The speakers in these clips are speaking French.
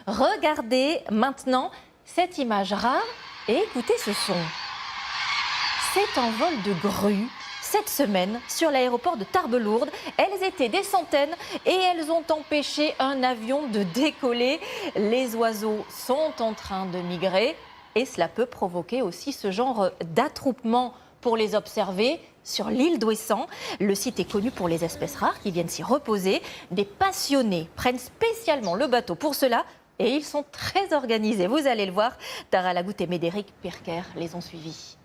Regardez maintenant cette image rare et écoutez ce son. C'est un vol de grues cette semaine sur l'aéroport de Tarbes-Lourdes. Elles étaient des centaines et elles ont empêché un avion de décoller. Les oiseaux sont en train de migrer et cela peut provoquer aussi ce genre d'attroupement pour les observer sur l'île d'Ouessant. Le site est connu pour les espèces rares qui viennent s'y reposer. Des passionnés prennent spécialement le bateau pour cela et ils sont très organisés. Vous allez le voir, Tara Lagoutte et Médéric Pirker les ont suivis.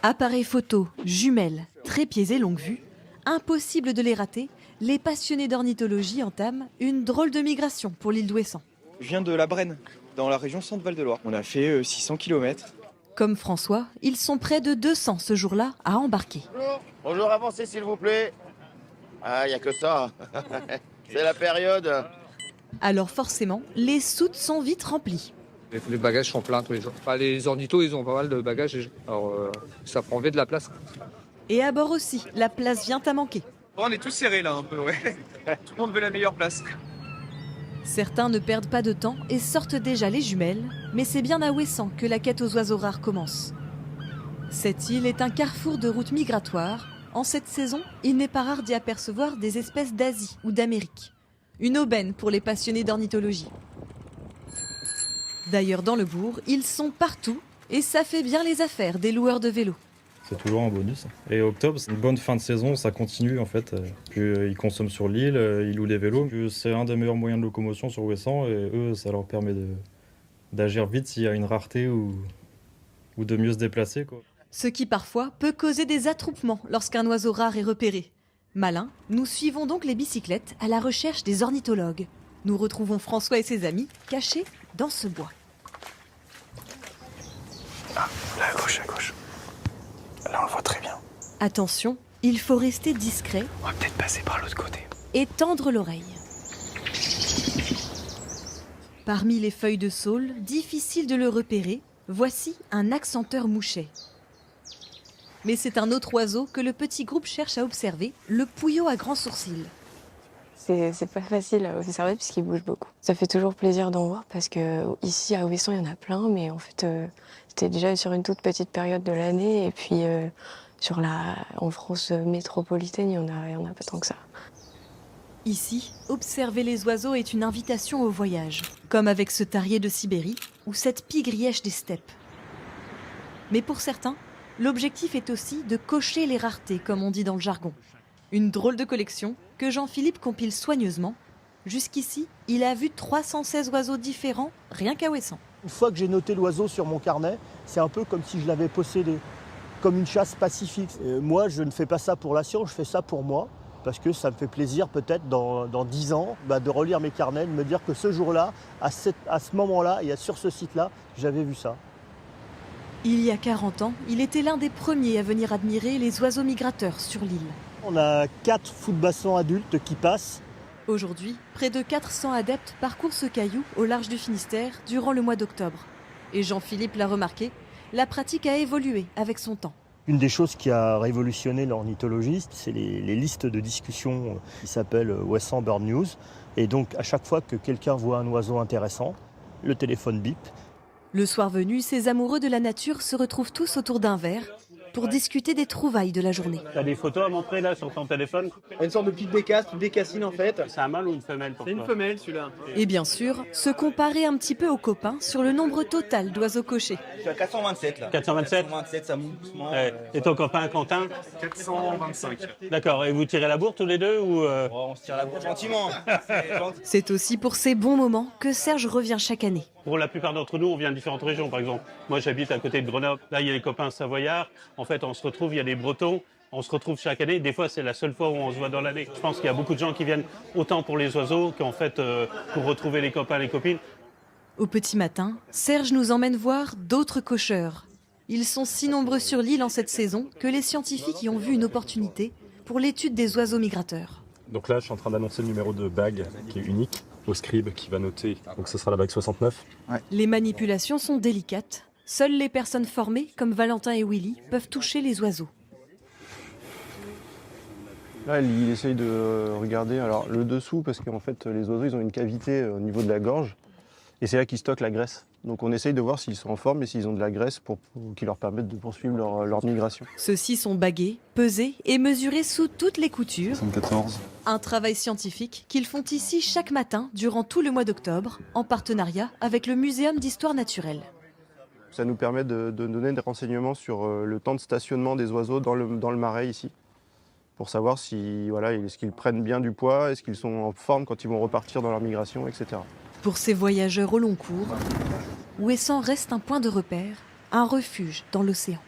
Appareils photo, jumelles, trépieds et longue vue, impossible de les rater, les passionnés d'ornithologie entament une drôle de migration pour l'île d'Ouessant. Je viens de la Brenne, dans la région Centre-Val de Loire. On a fait 600 km. Comme François, ils sont près de 200 ce jour-là à embarquer. Bonjour, avancez s'il vous plaît. Ah, il n'y a que ça. C'est la période. Alors forcément, les soutes sont vite remplies. Les bagages sont pleins tous les jours. Enfin, les ornithos, ils ont pas mal de bagages. Alors, ça prend vite de la place. Et à bord aussi, la place vient à manquer. On est tous serrés là un peu, ouais. Tout le monde veut la meilleure place. Certains ne perdent pas de temps et sortent déjà les jumelles, mais c'est bien à Ouessant que la quête aux oiseaux rares commence. Cette île est un carrefour de routes migratoires. En cette saison, il n'est pas rare d'y apercevoir des espèces d'Asie ou d'Amérique. Une aubaine pour les passionnés d'ornithologie. D'ailleurs, dans le bourg, ils sont partout et ça fait bien les affaires des loueurs de vélos. C'est toujours un bonus. Et octobre, c'est une bonne fin de saison, ça continue en fait. Puis ils consomment sur l'île, ils louent des vélos. Puis c'est un des meilleurs moyens de locomotion sur Ouessant et eux, ça leur permet d'agir vite s'il y a une rareté ou de mieux se déplacer, quoi. Ce qui parfois peut causer des attroupements lorsqu'un oiseau rare est repéré. Malin, nous suivons donc les bicyclettes à la recherche des ornithologues. Nous retrouvons François et ses amis cachés dans ce bois. Ah, là à gauche, à gauche. Là on le voit très bien. Attention, il faut rester discret. On va peut-être passer par l'autre côté. Et tendre l'oreille. Parmi les feuilles de saule, difficile de le repérer, voici un accenteur mouchet. Mais c'est un autre oiseau que le petit groupe cherche à observer, le pouillot à grands sourcils. C'est pas facile à observer puisqu'il bouge beaucoup. Ça fait toujours plaisir d'en voir parce que ici à Ouessant il y en a plein, mais en fait c'était déjà sur une toute petite période de l'année et puis en France métropolitaine il y en a pas tant que ça. Ici, observer les oiseaux est une invitation au voyage, comme avec ce tarier de Sibérie ou cette pie grièche des steppes. Mais pour certains, l'objectif est aussi de cocher les raretés, comme on dit dans le jargon. Une drôle de collection que Jean-Philippe compile soigneusement. Jusqu'ici, il a vu 316 oiseaux différents, rien qu'à Ouessant. Une fois que j'ai noté l'oiseau sur mon carnet, c'est un peu comme si je l'avais possédé, comme une chasse pacifique. Et moi, je ne fais pas ça pour la science, je fais ça pour moi, parce que ça me fait plaisir peut-être dans 10 ans de relire mes carnets, de me dire que ce jour-là, à ce moment-là, et sur ce site-là, j'avais vu ça. Il y a 40 ans, il était l'un des premiers à venir admirer les oiseaux migrateurs sur l'île. On a 4 footbassants adultes qui passent. Aujourd'hui, près de 400 adeptes parcourent ce caillou au large du Finistère durant le mois d'octobre. Et Jean-Philippe l'a remarqué, la pratique a évolué avec son temps. Une des choses qui a révolutionné l'ornithologie, c'est les listes de discussion qui s'appellent Ouessant Bird News. Et donc à chaque fois que quelqu'un voit un oiseau intéressant, le téléphone bip. Le soir venu, ces amoureux de la nature se retrouvent tous autour d'un verre pour discuter des trouvailles de la journée. T'as des photos à montrer là sur ton téléphone? Une sorte de petite bécasse, une bécassine en fait. C'est un mâle ou une femelle pour C'est toi? une femelle celui-là. Et bien sûr, se comparer un petit peu aux copains sur le nombre total d'oiseaux cochés. Je suis à 427 là. 427? 427, ça monte doucement. Et ton copain Quentin? 425. D'accord, et vous tirez la bourre tous les deux ou On se tire la bourre gentiment. C'est aussi pour ces bons moments que Serge revient chaque année. Pour la plupart d'entre nous, on vient de différentes régions. Par exemple, moi j'habite à côté de Grenoble. Là, il y a les copains savoyards. En fait, on se retrouve, il y a des Bretons. On se retrouve chaque année. Des fois, c'est la seule fois où on se voit dans l'année. Je pense qu'il y a beaucoup de gens qui viennent autant pour les oiseaux qu'en fait pour retrouver les copains, les copines. Au petit matin, Serge nous emmène voir d'autres cocheurs. Ils sont si nombreux sur l'île en cette saison que les scientifiques y ont vu une opportunité pour l'étude des oiseaux migrateurs. Donc là, je suis en train d'annoncer le numéro de bague qui est unique au scribe qui va noter. Donc ce sera la bague 69. Ouais. Les manipulations sont délicates. Seules les personnes formées, comme Valentin et Willy, peuvent toucher les oiseaux. Là, il essaye de regarder le dessous parce qu'en fait, les oiseaux ils ont une cavité au niveau de la gorge. Et c'est là qu'ils stockent la graisse. Donc on essaye de voir s'ils sont en forme et s'ils ont de la graisse qui leur permettent de poursuivre leur migration. Ceux-ci sont bagués, pesés et mesurés sous toutes les coutures. 74. Un travail scientifique qu'ils font ici chaque matin durant tout le mois d'octobre, en partenariat avec le Muséum d'histoire naturelle. Ça nous permet de donner des renseignements sur le temps de stationnement des oiseaux dans le marais ici, pour savoir si, voilà, est-ce qu'ils prennent bien du poids, est-ce qu'ils sont en forme quand ils vont repartir dans leur migration, etc. Pour ces voyageurs au long cours, Ouessant reste un point de repère, un refuge dans l'océan.